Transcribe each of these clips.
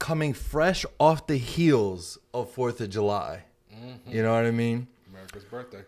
coming fresh off the heels of 4th of July. Mm-hmm. You know what I mean? America's birthday.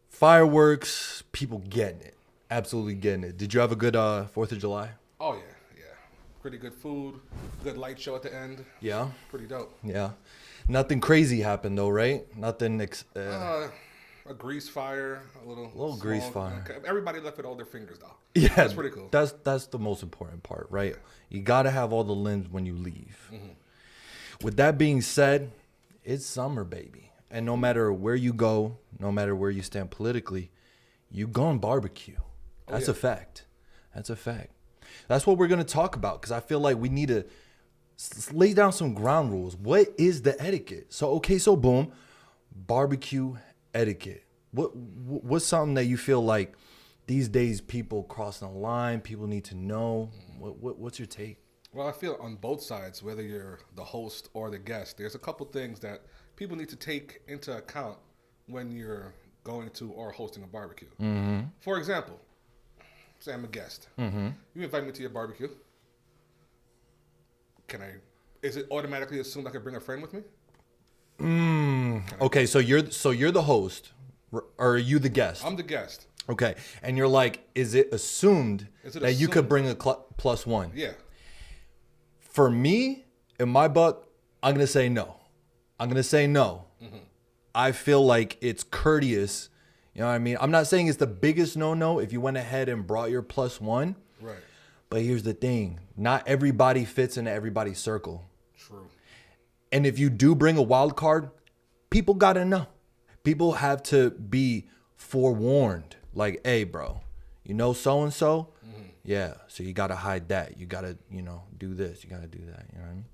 Fireworks, people getting it. Absolutely getting it. Did you have a good 4th of July? Oh, yeah. Pretty good food. Good light show at the end. Yeah. Pretty dope. Yeah. Nothing crazy happened, though, right? Nothing... a grease fire, a little grease fire. Okay. Everybody left with all their fingers, though. Yeah. That's pretty cool. That's the most important part, right? Yeah. You got to have all the limbs when you leave. Mm-hmm. With that being said, it's summer, baby. And no matter where you go, no matter where you stand politically, you go and barbecue. That's a fact. That's a fact. That's what we're going to talk about, because I feel like we need to lay down some ground rules. What is the etiquette? So boom, barbecue etiquette. What's something that you feel like these days people crossing the line, people need to know? What's your take? Well, I feel on both sides, whether you're the host or the guest, there's a couple things that people need to take into account when you're going to or hosting a barbecue. Mm-hmm. For example, say I'm a guest. Mm-hmm. You invite me to your barbecue. Is it automatically assumed I can bring a friend with me? Okay, so you're the host, or are you the guest? I'm the guest. Okay, and you're like, is it assumed that you could bring a plus one? Yeah. For me, in my book, I'm gonna say no. Mm-hmm. I feel like it's courteous. You know what I mean? I'm not saying it's the biggest no-no if you went ahead and brought your plus one. Right. But here's the thing. Not everybody fits into everybody's circle. True. And if you do bring a wild card, people got to know. People have to be forewarned. Like, hey, bro, you know so-and-so? Mm-hmm. Yeah, so you got to hide that. You got to, do this. You got to do that. You know what I mean?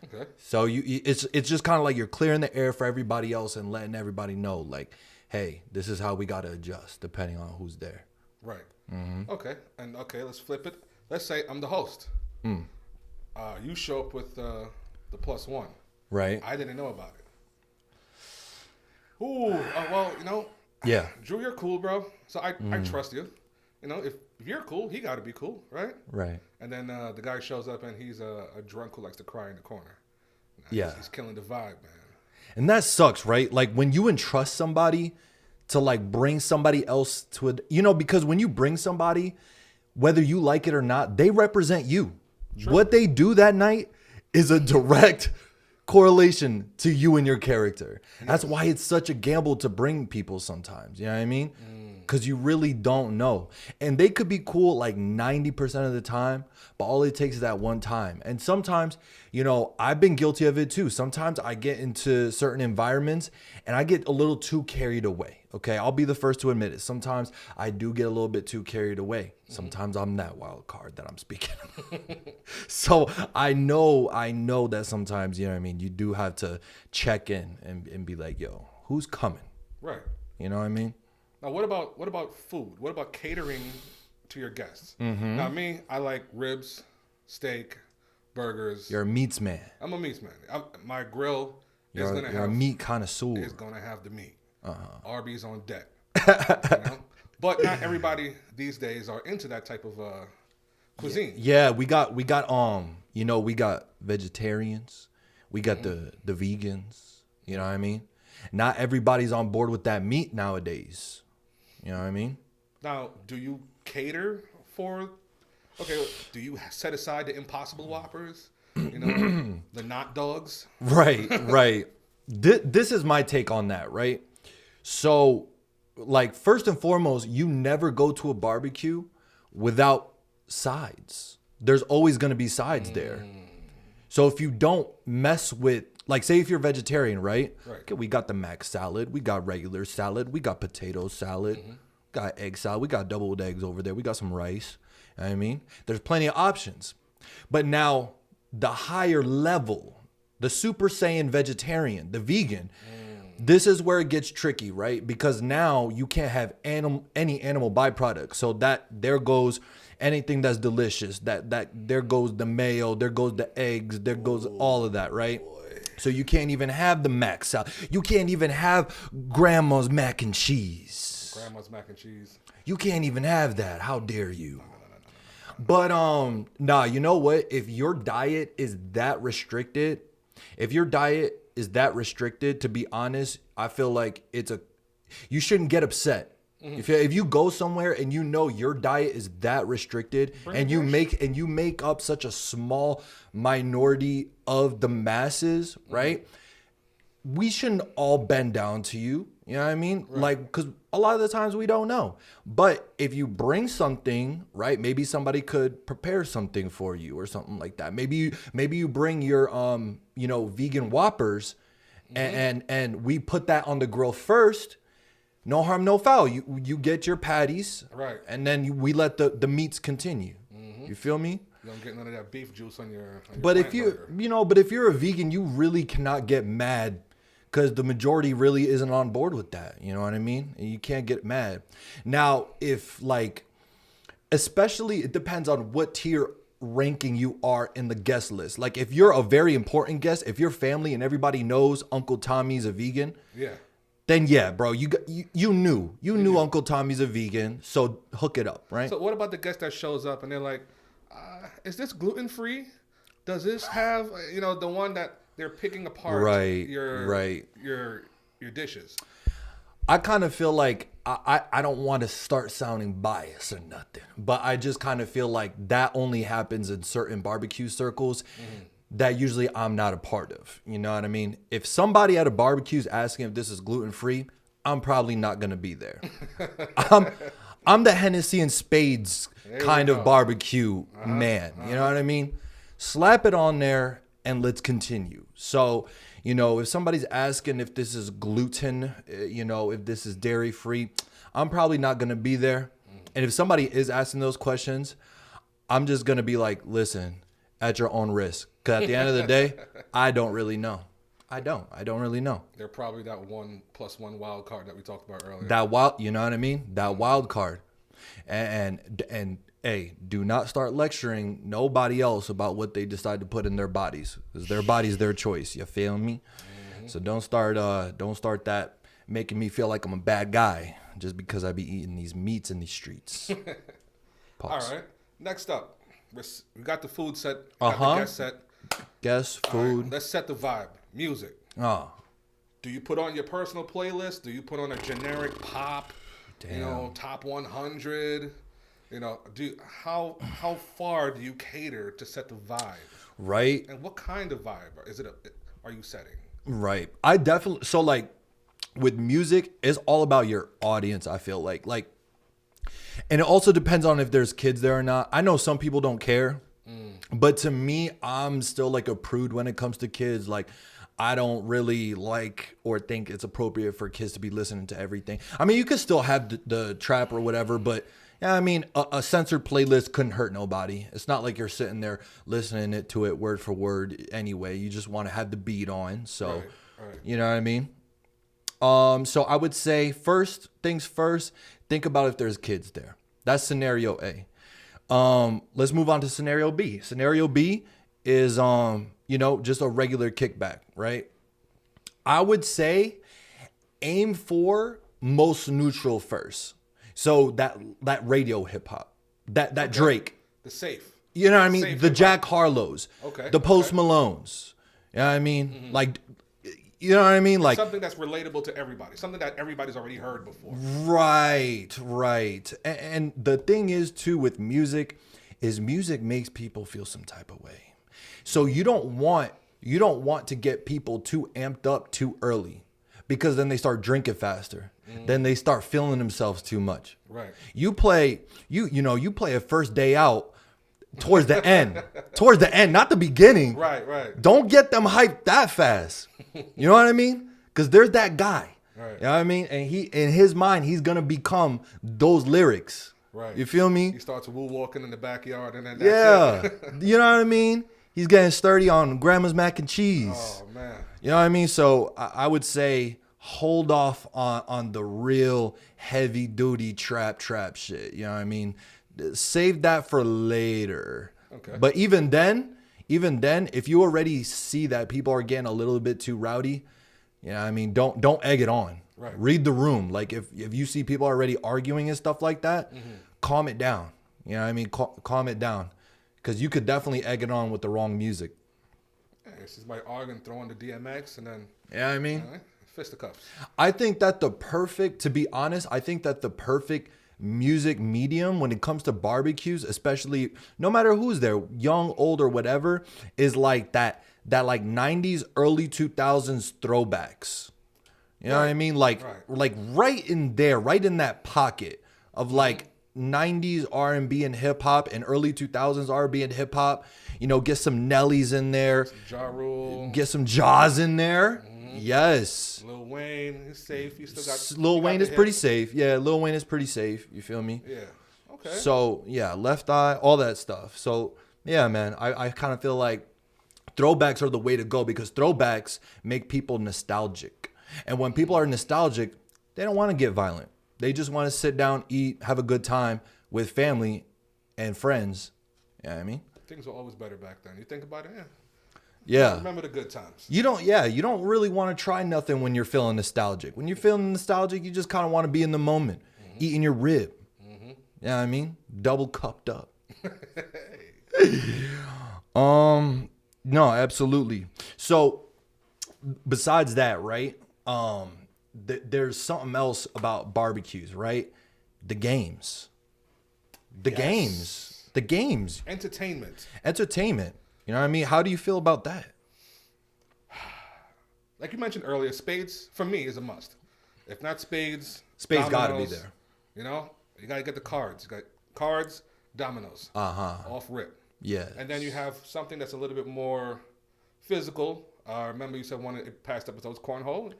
Okay. So it's just kind of like you're clearing the air for everybody else and letting everybody know, like, hey, this is how we got to adjust depending on who's there. Right. Mm-hmm. Okay. And let's flip it. Let's say I'm the host. Mm. You show up with the plus one. Right. I didn't know about it. Ooh. Well, Yeah. Drew, you're cool, bro. So I trust you. If you're cool, he got to be cool, right? Right. And then the guy shows up and he's a drunk who likes to cry in the corner. He's killing the vibe, man. And that sucks, right? Like when you entrust somebody to like bring somebody else to it, because when you bring somebody, whether you like it or not, they represent you. Sure. What they do that night is a direct correlation to you and your character. Yes. That's why it's such a gamble to bring people sometimes. You know what I mean? Because you really don't know. And they could be cool like 90% of the time, but all it takes is that one time. And sometimes, I've been guilty of it too. Sometimes I get into certain environments and I get a little too carried away. Okay, I'll be the first to admit it. Sometimes I do get a little bit too carried away. Sometimes I'm that wild card that I'm speaking of. So I know that sometimes, you do have to check in and be like, yo, who's coming? Right. You know what I mean? Now, what about food? What about catering to your guests? Mm-hmm. Now, me, I like ribs, steak, burgers. You're a meats man. I'm a meats man. My grill is going to have... You're a meat connoisseur. Is going to have the meat. Arby's on deck. But not everybody these days are into that type of cuisine. Yeah, we got we got vegetarians. We got the vegans. You know what I mean? Not everybody's on board with that meat nowadays. You know what I mean? Now, do you cater for... Okay, do you set aside the Impossible Whoppers? The not dogs? Right. This is my take on that, right? So, like, first and foremost, you never go to a barbecue without sides. There's always going to be sides there. So if you don't mess with, like, say if you're vegetarian, right? Okay, we got the mac salad. We got regular salad. We got potato salad. Got egg salad. We got doubled eggs over there. We got some rice. You know what I mean? There's plenty of options. But now, the higher level, the Super Saiyan vegetarian, the vegan, this is where it gets tricky, right? Because now you can't have any animal byproducts. So that there goes anything that's delicious. That there goes the mayo, there goes the eggs, there goes all of that, right? So you can't even have the mac salad. You can't even have grandma's mac and cheese. Grandma's mac and cheese. You can't even have that. How dare you? No. But nah, you know what? If your diet is that restricted, to be honest, I feel like you shouldn't get upset. If you go somewhere and you know your diet is that restricted and you make up such a small minority of the masses, right? We shouldn't all bend down to you. You know what I mean? Right. Like, because a lot of the times we don't know. But if you bring something, right? Maybe somebody could prepare something for you or something like that. Maybe you bring your vegan Whoppers, and we put that on the grill first. No harm, no foul. You get your patties, right? And then we let the meats continue. You feel me? You don't get none of that beef juice on your but if you're a vegan, you really cannot get mad because the majority really isn't on board with that. You know what I mean? And you can't get mad. Now, especially it depends on what tier ranking you are in the guest list. Like if you're a very important guest, if your family and everybody knows Uncle Tommy's a vegan, then yeah, bro, you knew Uncle Tommy's a vegan, so hook it up, right? So what about the guest that shows up and they're like, is this gluten free? Does this have the one that they're picking apart your dishes? I kind of feel like I don't want to start sounding biased or nothing, but I just kind of feel like that only happens in certain barbecue circles that usually I'm not a part of. You know what I mean? If somebody at a barbecue is asking if this is gluten free, I'm probably not gonna be there. I'm the Hennessy and Spades kind of barbecue man. You know what I mean? Slap it on there and let's continue. So, if somebody's asking if this is gluten, if this is dairy free, I'm probably not going to be there. And if somebody is asking those questions, I'm just going to be like, listen, at your own risk. Because at the end of the day, I don't really know. I don't really know. They're probably that 1+1 wild card that we talked about earlier. You know what I mean? That wild card. And hey, do not start lecturing nobody else about what they decide to put in their bodies, because their body's their choice. You feel me? So don't start that making me feel like I'm a bad guy just because I be eating these meats in these streets. All right. Next up, we got the food set. Got the guest set. Guest food. Right, let's set the vibe. Music. Do you put on your personal playlist? Do you put on a generic pop? Damn. Top 100. How far do you cater to set the vibe? Right. And what kind of vibe are you setting? Right. I definitely, so like with music, it's all about your audience, I feel like. And it also depends on if there's kids there or not. I know some people don't care, but to me, I'm still like a prude when it comes to kids. Like, I don't really like or think it's appropriate for kids to be listening to everything. I mean, you could still have the trap or whatever, but yeah, I mean, a censored playlist couldn't hurt nobody. It's not like you're sitting there listening to it word for word anyway. You just want to have the beat on. So, right. You know what I mean? So I would say first things first, think about if there's kids there. That's scenario A. Let's move on to scenario B. Scenario B is, just a regular kickback, right? I would say aim for most neutral first. So that radio hip hop, that Drake, the safe, you know what I mean? The hip-hop. Jack Harlows, the Post Malones, you know what I mean? Like, you know what I mean? Like something that's relatable to everybody, something that everybody's already heard before. Right. And the thing is too with music is music makes people feel some type of way. So you don't want to get people too amped up too early, because then they start drinking faster. Then they start feeling themselves too much. Right. You play a first day out towards the end. Towards the end, not the beginning. Right. Don't get them hyped that fast. You know what I mean? Because there's that guy. Right. You know what I mean? And he, in his mind, he's gonna become those lyrics. Right. You feel me? He starts woo walking in the backyard and then that's it. You know what I mean? He's getting sturdy on grandma's mac and cheese. Oh man. You know what I mean? So I would say hold off on the real heavy duty trap shit. You know what I mean? Save that for later. Okay. But even then, if you already see that people are getting a little bit too rowdy, you know what I mean? Don't egg it on. Right. Read the room. Like if you see people already arguing and stuff like that, calm it down. You know what I mean? Calm it down. Because you could definitely egg it on with the wrong music. Yeah, it's just my organ throwing the DMX and then, Yeah, I mean, fisticuffs. I think that to be honest, I think that the perfect music medium when it comes to barbecues, especially no matter who's there, young, old, or whatever, is like that like 90s, early 2000s throwbacks. You know what I mean? Like right in there, right in that pocket of like 90s R&B and hip hop and early 2000s R&B and hip hop. You know, get some Nellies in there. Some Ja Rule. Get some Jaws in there. Yes. Lil Wayne is safe. You still got Lil Wayne is pretty safe. Yeah, Lil Wayne is pretty safe. You feel me? Yeah. Okay. So, yeah, Left Eye, all that stuff. So, yeah, man, I kind of feel like throwbacks are the way to go because throwbacks make people nostalgic. And when people are nostalgic, they don't want to get violent. They just want to sit down, eat, have a good time with family and friends. You know what I mean? Things were always better back then. You think about it, Yeah. Remember the good times. You don't really want to try nothing when you're feeling nostalgic. When you're feeling nostalgic, you just kind of want to be in the moment, eating your rib. You know what I mean? Double cupped up. No, absolutely. So besides that, right? There's something else about barbecues, right? The games. The games. Entertainment. You know what I mean? How do you feel about that? Like you mentioned earlier, spades for me is a must. If not spades, Got to be there. You know, you got to get the cards. You got cards, dominoes. Off rip. Yeah. And then you have something that's a little bit more physical. Remember you said one of the past episodes, cornhole.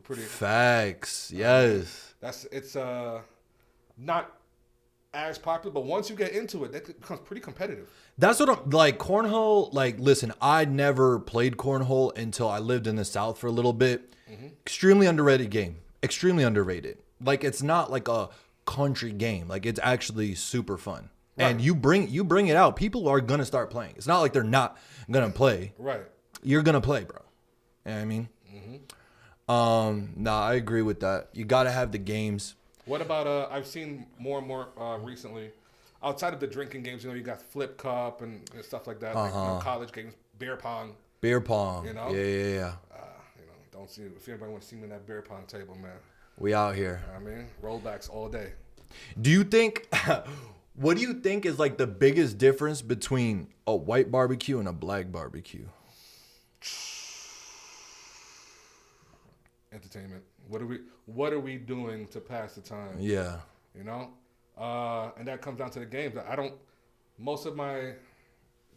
Pretty facts. Yes. It's not as popular, but once you get into it, that becomes pretty competitive. That's what I'm like. Cornhole. Like, listen, I never played cornhole until I lived in the South for a little bit. Extremely underrated game. Extremely underrated. Like, it's not like a country game. Like, it's actually super fun. Right. And you bring it out, people are gonna start playing. It's not like they're not gonna play. Right. You're gonna play, bro. You know what I mean? Nah, I agree with that. You gotta have the games. What about I've seen more and more recently, outside of the drinking games, you know, you got flip cup and stuff like that, like, you know, college games, beer pong. Beer pong. You know? Yeah. You know, don't see if anybody wants to see me in that beer pong table, man. We out here. I mean, rollbacks all day. Do you think what do you think is like the biggest difference between a white barbecue and a black barbecue? Entertainment. What are we doing to pass the time? Yeah. You know? And that comes down to the games. Most of my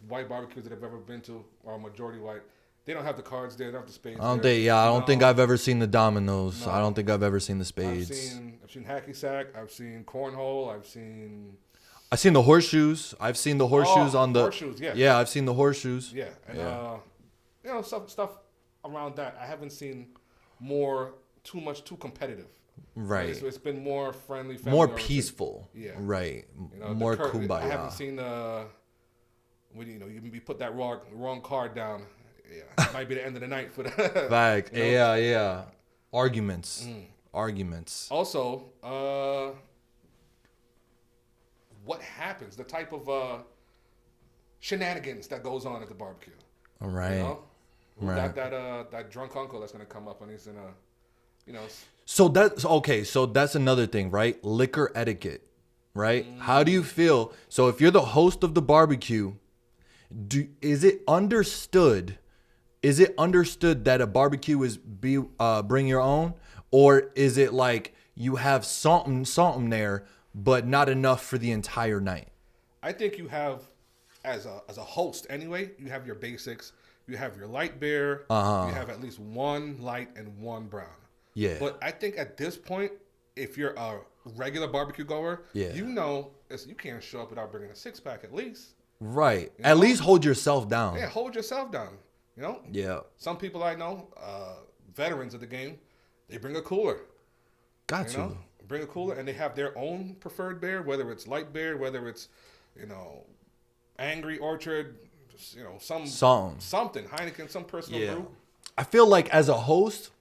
white barbecues that I've ever been to are majority white. They don't have the cards there, they don't have the spades. I don't think I've ever seen the dominoes. No. I don't think I've ever seen the spades. I've seen hacky sack, I've seen cornhole, I've seen the horseshoes. I've seen the horseshoes on the horseshoes, yeah. Yeah, I've seen the horseshoes. Yeah. And you know, stuff around that. I haven't seen too competitive. Right. It's been more friendly, more peaceful. Yeah. Right. You know, more kumbaya. I haven't seen when you put that wrong card down. Yeah, it might be the end of the night for that. Fact. You know? Yeah. Arguments. Also, what happens? The type of shenanigans that goes on at the barbecue. All right. You know? Right. That drunk uncle that's gonna come up and he's gonna, you know. So that's another thing, right? Liquor etiquette, right? How do you feel? So if you're the host of the barbecue, is it understood that a barbecue is bring your own, or is it like you have something there, but not enough for the entire night? I think you have, as a host anyway, you have your basics. You have your light beer. You have at least one light and one brown. Yeah. But I think at this point, if you're a regular barbecue goer, you know you can't show up without bringing a 6-pack at least. Right. At least hold yourself down. Yeah, hold yourself down. You know? Yeah. Some people I know, veterans of the game, they bring a cooler. Got you. Know? Bring a cooler, and they have their own preferred beer, whether it's light beer, whether it's, you know, Angry Orchard, you know, something Heineken, some personal brew. I feel like as a host,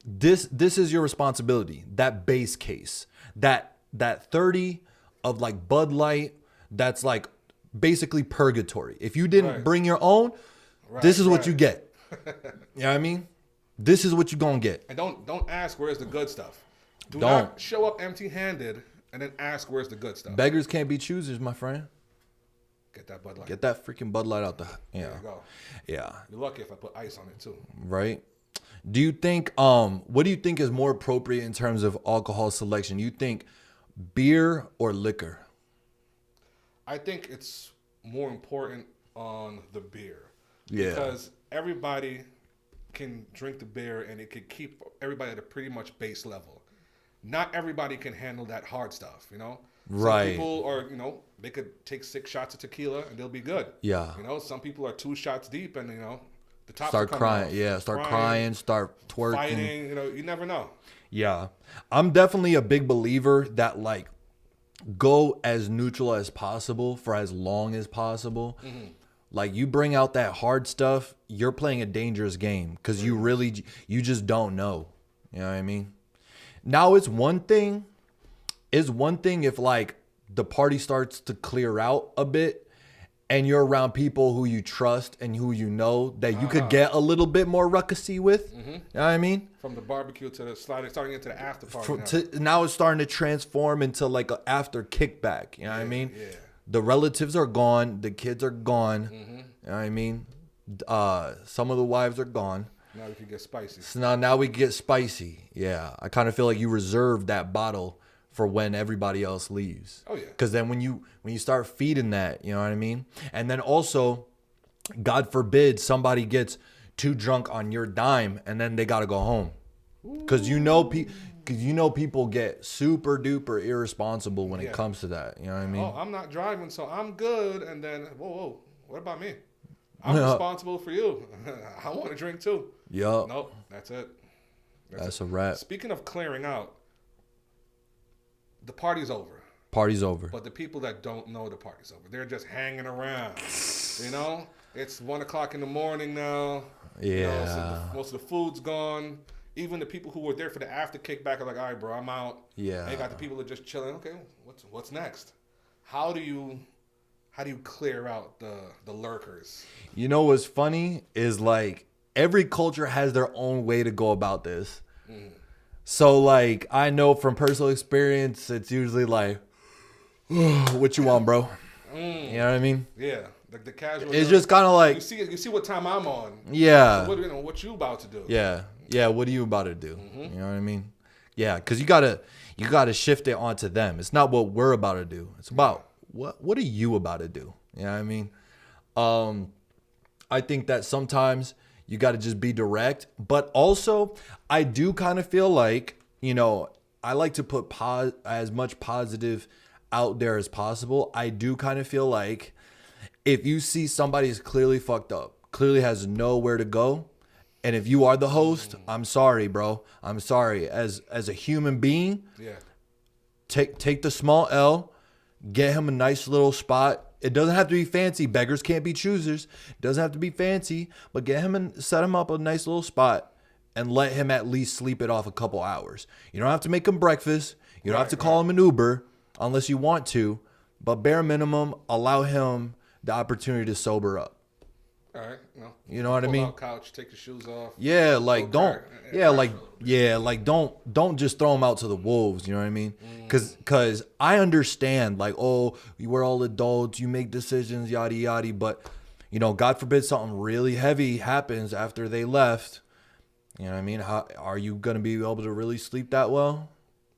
this is your responsibility. That base case, that 30 of like Bud Light, that's like basically purgatory. If you didn't Right. bring your own, Right, this is what right. you get. You know what I mean? This is what you're gonna get. And don't ask where's the good stuff. Do Don't. not show up empty-handed and then ask where's the good stuff. Beggars can't be choosers, my friend. Get that Bud Light. Get that freaking Bud Light out the There yeah. you go. Yeah. You're lucky if I put ice on it too. Right. Do you think what do you think is more appropriate in terms of alcohol selection? You think beer or liquor? I think it's more important on the beer. Yeah. Because everybody can drink the beer and it could keep everybody at a pretty much base level. Not everybody can handle that hard stuff, you know? Right. Some people are, you know, they could take 6 shots of tequila and they'll be good. Yeah. You know, some people are 2 shots deep and, you know, the top Start crying. Yeah, start crying, start twerking. Fighting, you know, you never know. Yeah. I'm definitely a big believer that like go as neutral as possible for as long as possible. Mm-hmm. Like you bring out that hard stuff, you're playing a dangerous game because you just don't know. You know what I mean? Now it's one thing if like the party starts to clear out a bit and you're around people who you trust and who you know that you could get a little bit more ruckusy with. You know what I mean? From the barbecue to the starting into the after party. Now it's starting to transform into like an after kickback. You know what I mean? Yeah. The relatives are gone. The kids are gone. You know what I mean? Some of the wives are gone. Now we can get spicy. So now we get spicy. Yeah. I kind of feel like you reserve that bottle for when everybody else leaves. Oh, yeah. Because then when you start feeding that, you know what I mean? And then also, God forbid somebody gets too drunk on your dime and then they got to go home. Because you know people get super duper irresponsible when it comes to that. You know what I mean? Oh, I'm not driving, so I'm good. And then, whoa, what about me? I'm responsible for you. I want to drink too. Yup. Nope, that's it. That's a wrap. Speaking of clearing out, the party's over. Party's over. But the people that don't know the party's over, they're just hanging around. You know, it's 1 o'clock in the morning now. Yeah. You know, so most of the food's gone. Even the people who were there for the after kickback are like, all right, bro, I'm out. Yeah. And you got the people that are just chilling. Okay, what's next? How do you clear out the lurkers? You know what's funny is like every culture has their own way to go about this. So like I know from personal experience, it's usually like, what you want, bro? You know what I mean? Yeah, the casual. It's just kind of like, you see what time I'm on. yeah, So what you about to do? yeah. What are you about to do? You know what I mean? Yeah, because you gotta shift it onto them. It's not what we're about to do. It's about what are you about to do? You know what I mean? I think that sometimes you got to just be direct, but also I do kind of feel like, you know, I like to put as much positive out there as possible. I do kind of feel like if you see somebody is clearly fucked up, clearly has nowhere to go, and if you are the host, I'm sorry, bro. I'm sorry. As a human being, take the small L, get him a nice little spot. It doesn't have to be fancy. Beggars can't be choosers. It doesn't have to be fancy, but get him and set him up a nice little spot and let him at least sleep it off a couple hours. You don't have to make him breakfast. You don't have to call him an Uber unless you want to, but bare minimum, allow him the opportunity to sober up. All right. You know what I mean? Pull out couch, take your shoes off. Yeah, like don't just throw them out to the wolves, you know what I mean? Cuz I understand like, oh, we're all adults, you make decisions, yada yada, but you know, God forbid something really heavy happens after they left. You know what I mean? How are you going to be able to really sleep that well?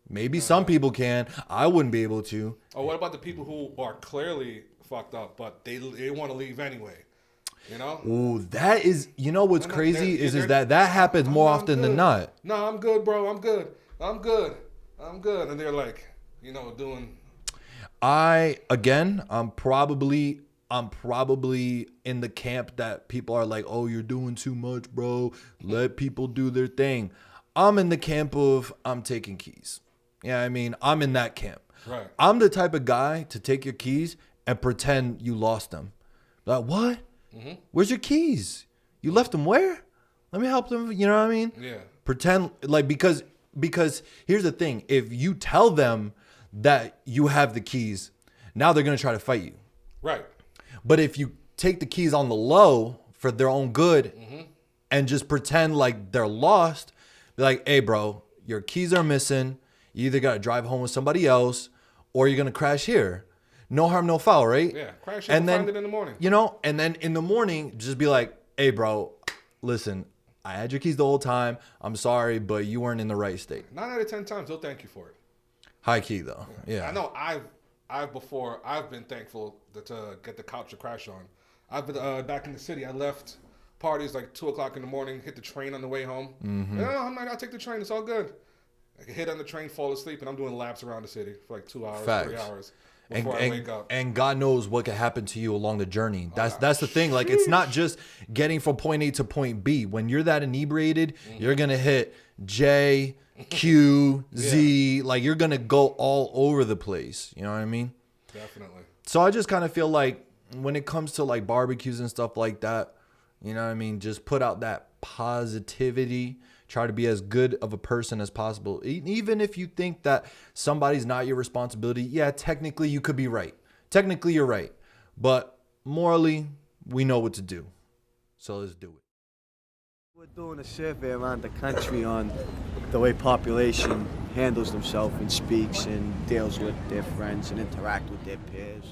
Maybe some people can. I wouldn't be able to. Or what about the people who are clearly fucked up, but they want to leave anyway? You know? Ooh, that is, you know what's crazy is that happens more often than not. No, I'm good, bro. I'm good. And they're like, you know, doing. I'm probably in the camp that people are like, oh, you're doing too much, bro. Let people do their thing. I'm in the camp of I'm taking keys. Yeah, I mean, I'm in that camp. Right. I'm the type of guy to take your keys and pretend you lost them. Like, what? Where's your keys? You left them where? Let me help them. You know what I mean? Yeah. Pretend like because here's the thing. If you tell them that you have the keys, Now they're going to try to fight you. Right. But if you take the keys on the low for their own good and just pretend like they're lost, be like, hey, bro, your keys are missing. You either got to drive home with somebody else or you're going to crash here. No harm, no foul, right? Yeah, crash here and then find it in the morning. You know, and then in the morning, just be like, hey, bro, listen, I had your keys the whole time. I'm sorry, but you weren't in the right state. 9 out of 10 times, they'll thank you for it. High key, though. Yeah. I know I've been thankful to get the couch to crash on. I've been back in the city. I left parties like 2 o'clock in the morning, hit the train on the way home. No, I'll take the train. It's all good. I can hit on the train, fall asleep, and I'm doing laps around the city for like 2 hours, Facts. 3 hours before I wake up. And God knows what could happen to you along the journey. That's the thing. Like, it's not just getting from point A to point B. When you're that inebriated, you're going to hit J, Q, Z. Like, you're going to go all over the place. You know what I mean? Definitely. So I just kind of feel like when it comes to like barbecues and stuff like that, you know what I mean? Just put out that positivity. Try to be as good of a person as possible. Even if you think that somebody's not your responsibility, yeah, technically you could be right. Technically you're right. But morally, we know what to do. So let's do it. We're doing a survey around the country on the way population handles themselves and speaks and deals with their friends and interact with their peers.